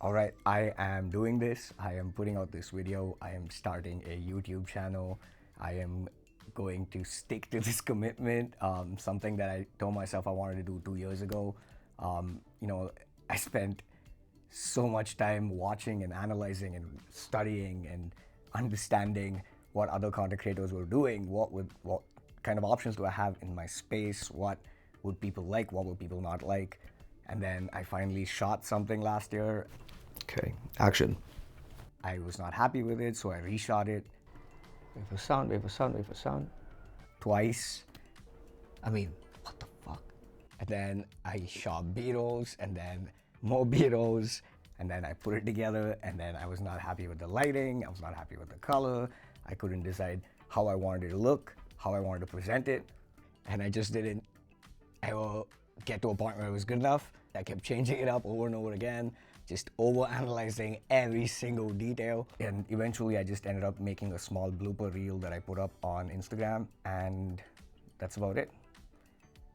All right, I am doing this. I am putting out this video. I am starting a YouTube channel. I am going to stick to this commitment, something that I told myself I wanted to do 2 years ago. I spent so much time watching and analyzing and studying and understanding what other content creators were doing. What kind of options do I have in my space? What would people like? What would people not like? And then I finally shot something last year. Okay, action. I was not happy with it, so I reshot it. Wait for sound, wait for sound, wait for sound. Twice. I mean, what the fuck? And then I shot B-rolls, and then more B-rolls, and then I put it together, and then I was not happy with the lighting, I was not happy with the color. I couldn't decide how I wanted it to look, how I wanted to present it, and I just didn't ever get to a point where it was good enough. I kept changing it up over and over again, just over-analyzing every single detail. And eventually I just ended up making a small blooper reel that I put up on Instagram, and that's about it.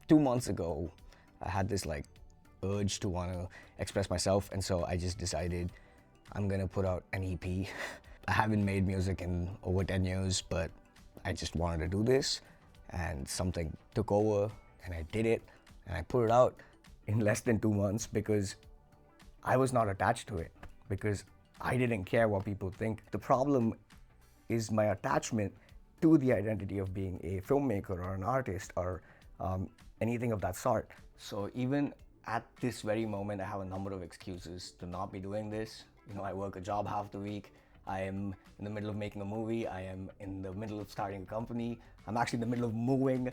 2 months ago, I had this urge to want to express myself, and so I just decided I'm gonna put out an EP. I haven't made music in over 10 years, but I just wanted to do this, and something took over, and I did it, and I put it out in less than 2 months because I was not attached to it, because I didn't care what people think. The problem is my attachment to the identity of being a filmmaker or an artist or anything of that sort. So even at this very moment, I have a number of excuses to not be doing this. I work a job half the week. I am in the middle of making a movie. I am in the middle of starting a company. I'm actually in the middle of moving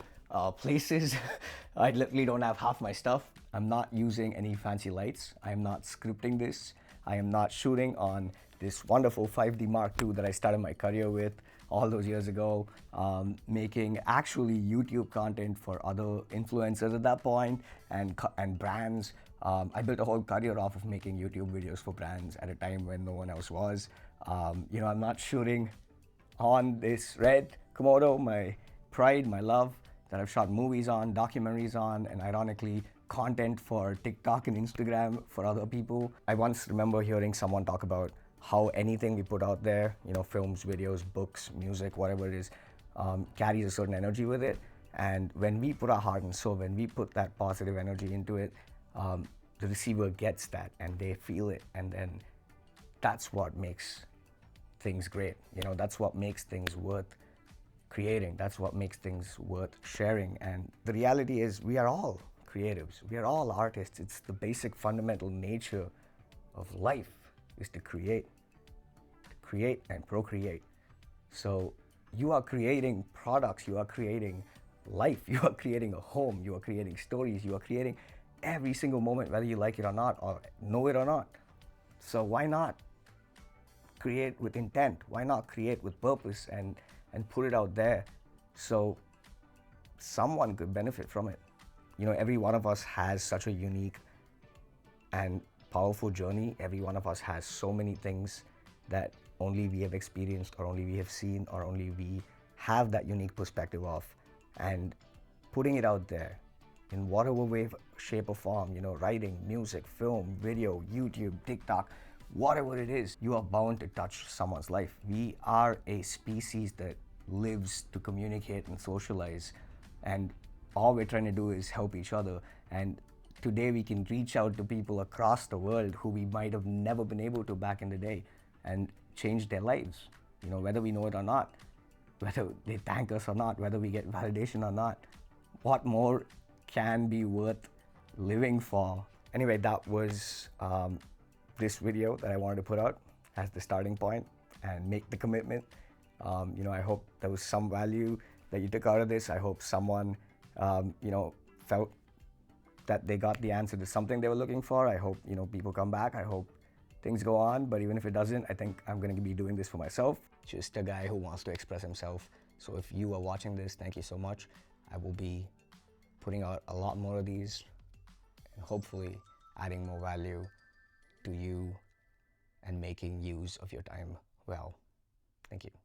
places. I literally don't have half my stuff. I'm not using any fancy lights. I am not scripting this. I am not shooting on this wonderful 5D Mark II that I started my career with all those years ago, making actually YouTube content for other influencers at that point and brands. I built a whole career off of making YouTube videos for brands at a time when no one else was. I'm not shooting on this red Komodo, my pride, my love, that I've shot movies on, documentaries on, and ironically, content for TikTok and Instagram for other people. I once remember hearing someone talk about how anything we put out there, films, videos, books, music, whatever it is, carries a certain energy with it. And when we put our heart and soul, when we put that positive energy into it, the receiver gets that and they feel it. And then that's what makes things great. That's what makes things worth creating. That's what makes things worth sharing. And the reality is we are all creatives. We are all artists. It's the basic fundamental nature of life is to create and procreate. So you are creating products, you are creating life, you are creating a home, you are creating stories, you are creating every single moment, whether you like it or not, or know it or not. So why not create with intent? Why not create with purpose and put it out there so someone could benefit from it? Every one of us has such a unique and powerful journey. Every one of us has so many things that only we have experienced or only we have seen or only we have that unique perspective of. And putting it out there in whatever way, shape or form, writing, music, film, video, YouTube, TikTok, whatever it is, you are bound to touch someone's life. We are a species that lives to communicate and socialize, and all we're trying to do is help each other. And today we can reach out to people across the world who we might have never been able to back in the day and change their lives, whether we know it or not, whether they thank us or not, whether we get validation or not. What more can be worth living for? Anyway, that was this video that I wanted to put out as the starting point and make the commitment. I hope there was some value that you took out of this. I hope someone, felt that they got the answer to something they were looking for. I hope, people come back. I hope things go on, but even if it doesn't, I think I'm gonna be doing this for myself. Just a guy who wants to express himself. So if you are watching this, thank you so much. I will be putting out a lot more of these and hopefully adding more value to you and making use of your time well. Thank you.